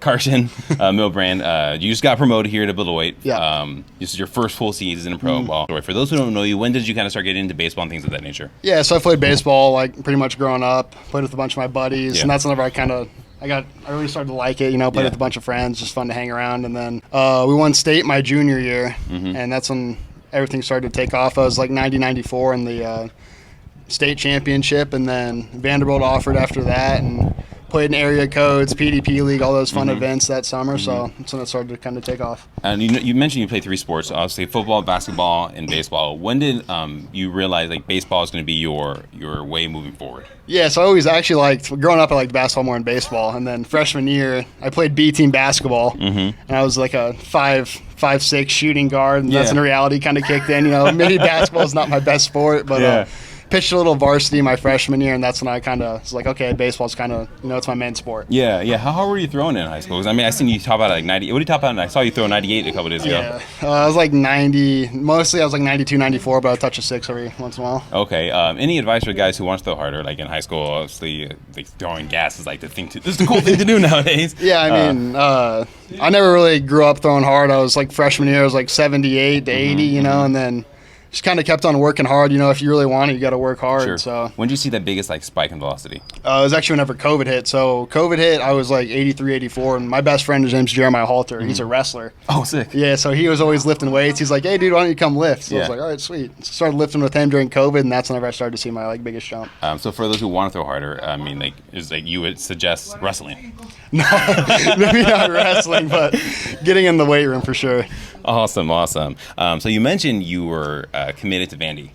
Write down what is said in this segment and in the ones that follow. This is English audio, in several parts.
Karson Milbrandt, you just got promoted here to middleweight. Yeah. This is your first full season in pro ball. For those who don't know you, when did you kind of start getting into baseball and things of that nature? Yeah, so I played baseball like pretty much growing up. Played with a bunch of my buddies, and that's whenever I really started to like it. Played with a bunch of friends, just fun to hang around. And then we won state my junior year, and that's when everything started to take off. I was like 90-94 in the state championship, and then Vanderbilt offered after that, and played in area codes, PDP league, all those fun events that summer. So that's when it started to kind of take off. And you mentioned you played 3 sports, obviously football, basketball, and baseball. When did you realize like baseball is going to be your way moving forward? Yeah, so I always actually liked, growing up I liked basketball more than baseball. And then freshman year, I played B team basketball, and I was like a 5'6" shooting guard, and that's when reality kind of kicked in. Maybe basketball is not my best sport, but pitched a little varsity my freshman year, and that's when I kind of was like, okay, baseball's kind of, it's my main sport. Yeah. How hard were you throwing in high school? Because, I seen you top out at like 90. What did you top out at? I saw you throw 98 a couple days ago. Yeah, I was like 90. Mostly I was like 92, 94, but I touch a 6 every once in a while. Okay. Any advice for guys who want to throw harder? Like in high school, obviously, like throwing gas is like this is the cool thing to do nowadays. Yeah, I never really grew up throwing hard. I was like freshman year, I was like 78 to 80, and then just kind of kept on working hard. If you really want it, you got to work hard. Sure. So when did you see that biggest like spike in velocity? It was actually whenever COVID hit. So COVID hit, I was like 83, 84, and my best friend, his name's Jeremiah Halter. He's a wrestler. Oh, sick. Yeah, so he was always lifting weights. He's like, hey, dude, why don't you come lift? So I was like, all right, sweet. So started lifting with him during COVID, and that's whenever I started to see my like biggest jump. So for those who want to throw harder, you would suggest wrestling? No, maybe not wrestling, but getting in the weight room for sure. Awesome. So you mentioned you were committed to Vandy.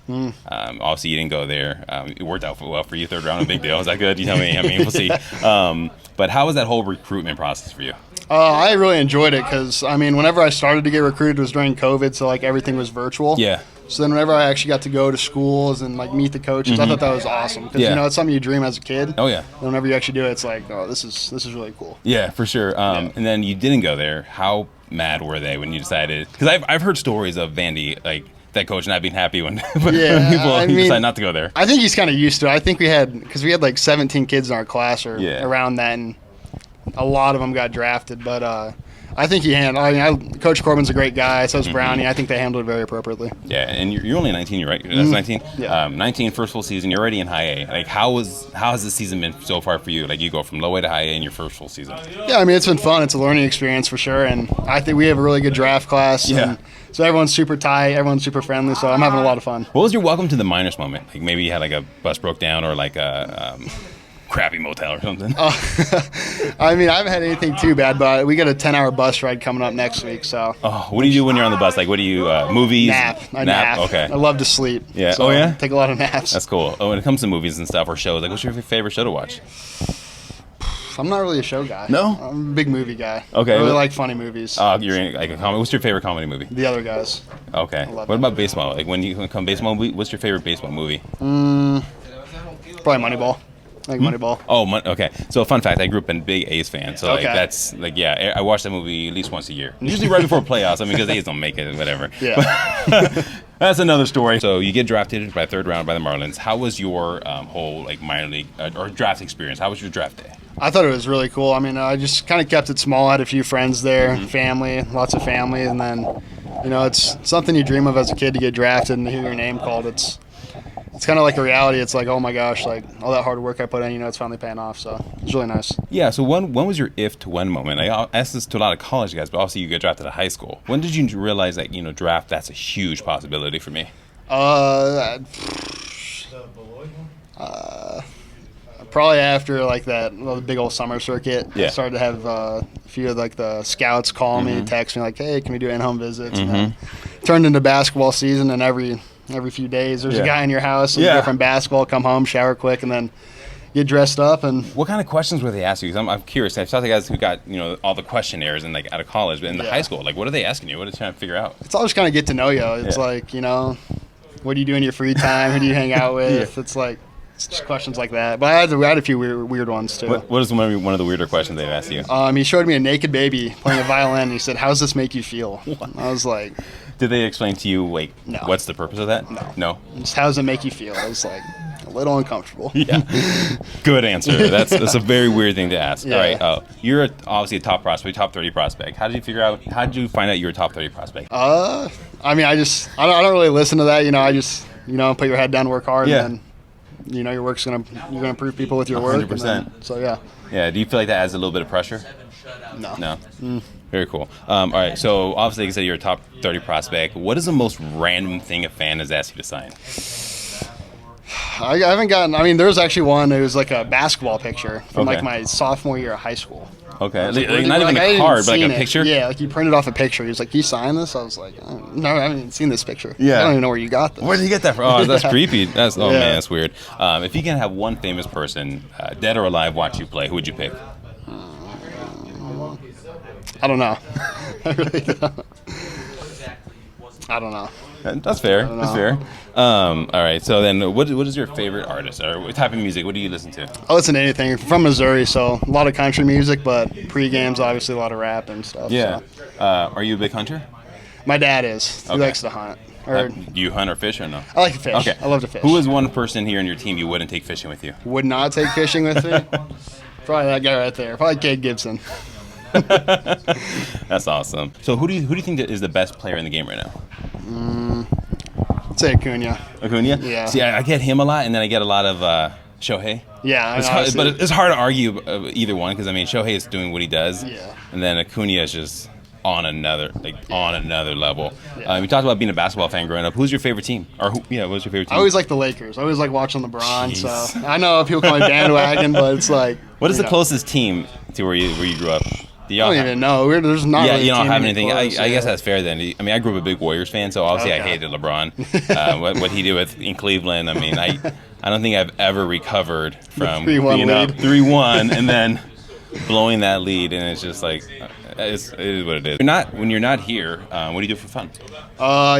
Obviously, you didn't go there. It worked out well for you. 3rd round, a big deal. Is that good? You tell me. We'll see. But how was that whole recruitment process for you? I really enjoyed it because, whenever I started to get recruited, it was during COVID, so like everything was virtual. Yeah. So then whenever I actually got to go to schools and like meet the coaches, I thought that was awesome because it's something you dream as a kid. Oh yeah. And whenever you actually do it, it's like, oh, this is really cool. Yeah, for sure. And then you didn't go there. How mad were they when you decided? Because I've heard stories of Vandy like that coach not being happy when people decide not to go there. I think he's kind of used to it. I think we had like 17 kids in our class or around that, and a lot of them got drafted, but. I think he handled. Coach Corbin's a great guy. So is Brownie. I think they handled it very appropriately. Yeah, and you're only 19, right? That's 19. Yeah. 19, first full season. You're already in high A. Like, how has this season been so far for you? Like, you go from low A to high A in your first full season. Yeah, it's been fun. It's a learning experience for sure, and I think we have a really good draft class. Yeah. And so everyone's super tight. Everyone's super friendly. So I'm having a lot of fun. What was your welcome to the minors moment? Like maybe you had like a bus broke down or like a. Crappy motel or something. I haven't had anything too bad, but we got a 10-hour bus ride coming up next week. So. Oh, what do you do when you're on the bus? Like, what do you movies? Nap. I nap. Okay. I love to sleep. Yeah. So yeah. Take a lot of naps. That's cool. Oh, when it comes to movies and stuff or shows, like, what's your favorite show to watch? I'm not really a show guy. No. I'm a big movie guy. Okay. I really like funny movies. You're in like a comedy. What's your favorite comedy movie? The Other Guys. Okay. What about baseball? Like when you come baseball movie, what's your favorite baseball movie? Probably Moneyball. Like Moneyball. Oh, okay. So, fun fact: I grew up a big A's fan. So, like, Okay. that's like, yeah, I watch that movie at least once a year. Usually right before playoffs. Because A's don't make it, whatever. Yeah. That's another story. So, you get drafted by 3rd round by the Marlins. How was your whole like minor league or draft experience? How was your draft day? I thought it was really cool. I just kind of kept it small. I had a few friends there, family, lots of family, and then, it's something you dream of as a kid to get drafted and to hear your name called. It's kind of like a reality. It's like, oh my gosh, like all that hard work I put in, it's finally paying off. So it's really nice. Yeah. So when was your if to when moment? I asked this to a lot of college guys, but also you get drafted at high school. When did you realize that draft that's a huge possibility for me? Probably after like that big old summer circuit. Yeah. I started to have a few of like the scouts call me, text me like, hey, can we do in-home visits? And then turned into basketball season, and every few days there's a guy in your house and go from basketball, come home, shower quick, and then get dressed up. And what kind of questions were they asking you? 'Cause I'm curious. I've talked to guys who got all the questionnaires and like out of college, but in the high school, like what are they asking you? What are they trying to figure out? It's all just kind of get to know you. It's like what do you do in your free time? Who do you hang out with? It's just questions like that. But I had a few weird ones too. What is one of the weirder questions they've asked you? He showed me a naked baby playing a violin. And he said, "How does this make you feel?" I was like, Did they explain to you like No. what's the purpose of that? No. No. Just how does it make you feel? I was like, little uncomfortable. Yeah. Good answer. That's a very weird thing to ask. Yeah. All right. You're obviously a top prospect, top 30 prospect. How did you find out you were a top 30 prospect? I mean, I don't really listen to that. I just, put your head down, work hard, and then, your work's you're gonna prove people with your work. 100%. So yeah. Yeah. Do you feel like that adds a little bit of pressure? No. No. Very cool. All right. So obviously, like I said, you're a top 30 prospect. What is the most random thing a fan has asked you to sign? I haven't gotten. I mean, there was actually one. It was like a basketball picture from Okay. like my sophomore year of high school. Okay. Like, Not even I a hadn't card, but like seen a it. picture? Yeah, like he printed off a picture. He was like, "Can you sign this?" I was like, "No, I haven't even seen this picture. Yeah. I don't even know where you got this." Where did you get that from? Oh, that's creepy. Man, that's weird. If you can have one famous person, dead or alive, watch you play, who would you pick? I don't know. I really don't. I don't know. That's fair. That's fair. All right. So then, what is your favorite artist, or what type of music? What do you listen to? I listen to anything. From Missouri, so a lot of country music, but pre-games, obviously a lot of rap and stuff. Yeah. So. Are you a big hunter? My dad is. He Okay. likes to hunt. Or Do you hunt or fish or no? I like to fish. Okay. I love to fish. Who is one person here in your team you wouldn't take fishing with you? Would not take fishing with me? Probably that guy right there. Probably Cade Gibson. That's awesome. So who do you think that is the best player in the game right now? I'd say Acuna. Acuna? Yeah. See, I get him a lot, and then I get a lot of Shohei. Yeah, It's hard, but it's hard to argue either one because I mean Shohei is doing what he does, Yeah. and then Acuna is just on another level. Yeah. You talked about being a basketball fan growing up. Who's your favorite team? Or what was your favorite team? I always like the Lakers. I always like watching LeBron. Jeez. So I know people call me bandwagon, but it's like. What is the know. closest team to where you grew up? Do I y'all don't have- even know. There's not. Yeah, really you a don't team have even anything. close, I guess yeah. that's fair then. I mean, I grew up a big Warriors fan, so obviously I Okay. hated LeBron. What he did in Cleveland, I mean, I don't think I've ever recovered from 3-1 being up lead. 3-1 and then blowing that lead, and it's just like it is what it is. When you're not here, what do you do for fun?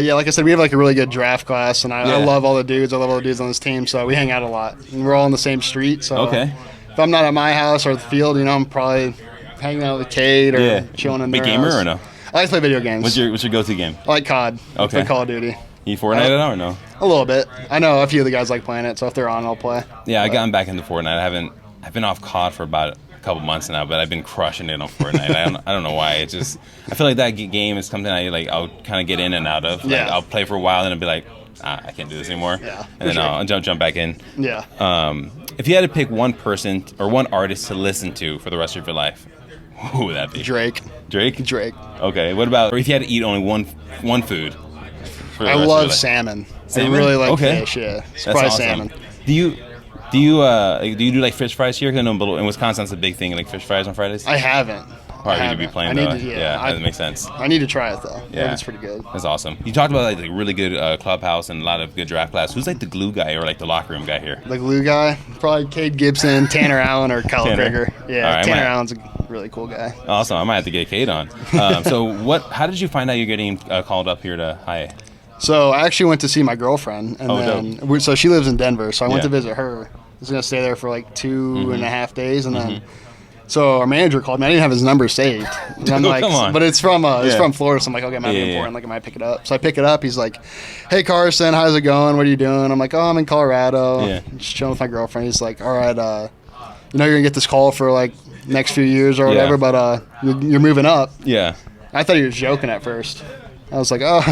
Yeah, like I said, we have like a really good draft class, and I Yeah. love all the dudes. I love all the dudes on this team, so we hang out a lot. And we're all on the same street, so Okay. if I'm not at my house or the field, I'm probably hanging out with Cade or chilling in Big their gamer house. or no? I like to play video games. What's your go-to game? I like COD. I Okay. play Call of Duty. You Fortnite at all or no? A little bit. I know a few of the guys like playing it, so if they're on, I'll play. Yeah, I gotten back into Fortnite. I've been off COD for about a couple months now, but I've been crushing it on Fortnite. I don't know why. I feel like that game is something I'll kind of get in and out of. Like, Yeah. I'll play for a while and I'll be like, I can't do this anymore. Yeah, And then for sure. I'll jump back in. Yeah. If you had to pick one person or one artist to listen to for the rest of your life, who would that be? Drake. Drake? Drake. Okay. What about, or if you had to eat only one food? For the I rest of your love life? salmon. Salmon? I really like Okay. fish. Yeah, it's That's probably awesome. salmon. Do you do like fish fries here? 'Cause I know in Wisconsin, it's a big thing, like fish fries on Fridays. I haven't. Probably I need to be haven't. playing I need though. to, Yeah, that makes sense. I need to try it though. Yeah. It's pretty good. That's awesome. You talked about like really good clubhouse and a lot of good draft class. Who's like the glue guy or like the locker room guy here? The glue guy, probably Cade Gibson, Tanner Allen, or Kyle Tanner. Krieger. Yeah, All right, Tanner I might- Allen's a really cool guy. Awesome. I might have to get Kate on. So how did you find out you're getting called up here to High? So I actually went to see my girlfriend, and Oh, so she lives in Denver. So I went Yeah. to visit her. I was gonna stay there for like 2.5 days, and then. So our manager called me. I didn't have his number saved. And I'm Dude, like, come on. but it's from Yeah. from Florida. So I'm like, okay, it might be Yeah, yeah, important. yeah. Like, I might pick it up. So I pick it up. He's like, hey Karson, how's it going? What are you doing? I'm like, oh, I'm in Colorado. Yeah. Just chilling with my girlfriend. He's like, all right, you're gonna get this call for like next few years or Yeah. whatever, but you're moving up. Yeah. I thought he was joking at first. I was like, oh.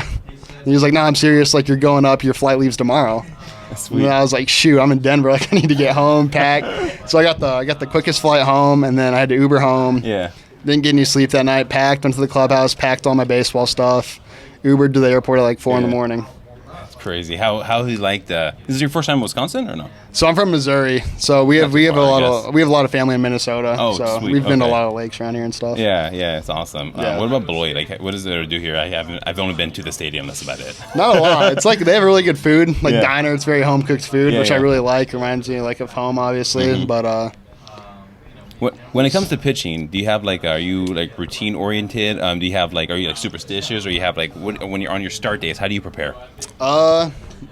He was like, no, I'm serious. Like, you're going up. Your flight leaves tomorrow. Sweet. And I was like, shoot, I'm in Denver. Like, I need to get home, pack. So I got the quickest flight home, and then I had to Uber home. Yeah. Didn't get any sleep that night. Packed, went to the clubhouse, packed all my baseball stuff. Ubered to the airport at like 4 in the Yeah. morning. It's crazy. How he liked. This is your first time in Wisconsin or no? So I'm from Missouri. So we have too a far, I lot guess. of family in Minnesota. Oh, so sweet. we've been to a Okay. lot of lakes around here and stuff. Yeah, it's awesome. Yeah. What about Beloit? Like, what is there to do here? I've only been to the stadium. That's about it. Not a lot. It's like they have really good food, like Yeah. diner. It's very home cooked food, Yeah, which I yeah. really like. Reminds me like of home, obviously. Mhm. But When it comes to pitching, do you have are you like routine oriented? Do you have are you like superstitious, or you have when you're on your start days? How do you prepare?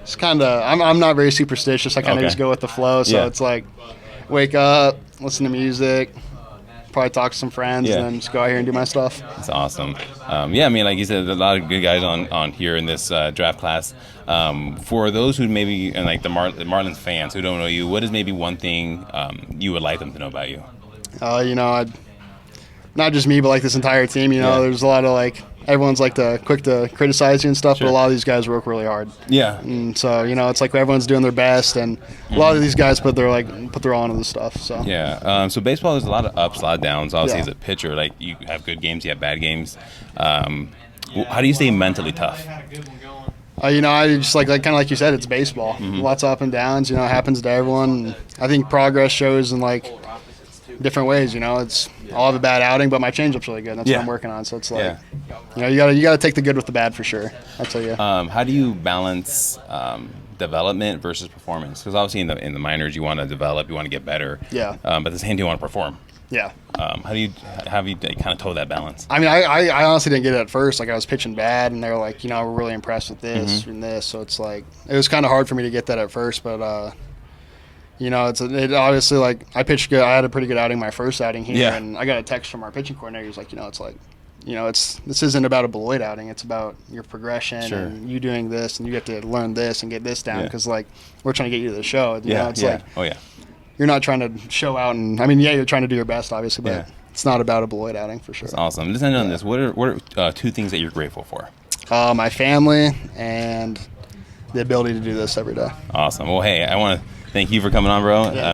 it's kind of I'm not very superstitious. I kind of Okay. just go with the flow. So Yeah. it's like wake up, listen to music, probably talk to some friends, and then just go out here and do my stuff. That's awesome. Yeah, I mean, like you said, a lot of good guys on here in this draft class. For those who maybe, and like the Marlins fans who don't know you, what is maybe one thing you would like them to know about you? Not just me, but like this entire team. There's a lot of like everyone's like quick to criticize you and stuff, but a lot of these guys work really hard. Yeah. And so it's like everyone's doing their best, and a lot of these guys put their all into the stuff. So yeah. So baseball, there's a lot of ups, a lot of downs. Obviously, as a pitcher, like you have good games, you have bad games. How do you stay mentally tough? I just kind of like you said, it's baseball. Lots of up and downs. It happens to everyone. I think progress shows in like different ways. I'll have a bad outing, but my changeup's really good. That's what I'm working on. So it's like, you gotta take the good with the bad for sure. I tell you. How do you balance development versus performance? Because obviously in the minors, you want to develop, you want to get better. Yeah. But at the same time, you want to perform. Yeah. How do you kind of toe that balance? I mean, I honestly didn't get it at first. Like I was pitching bad, and they were like, we're really impressed with this and this. So it's like it was kind of hard for me to get that at first, but. It obviously like I pitched good. I had a pretty good outing my first outing here, and I got a text from our pitching coordinator. He's like, this isn't about a Beloit outing. It's about your progression and you doing this, and you have to learn this and get this down because like we're trying to get you to the show. Like you're not trying to show out, and I mean, you're trying to do your best, obviously, but it's not about a Beloit outing for sure. That's awesome. Just end on this. What are two things that you're grateful for? My family and the ability to do this every day. Awesome. Well, hey, I want to thank you for coming on, bro.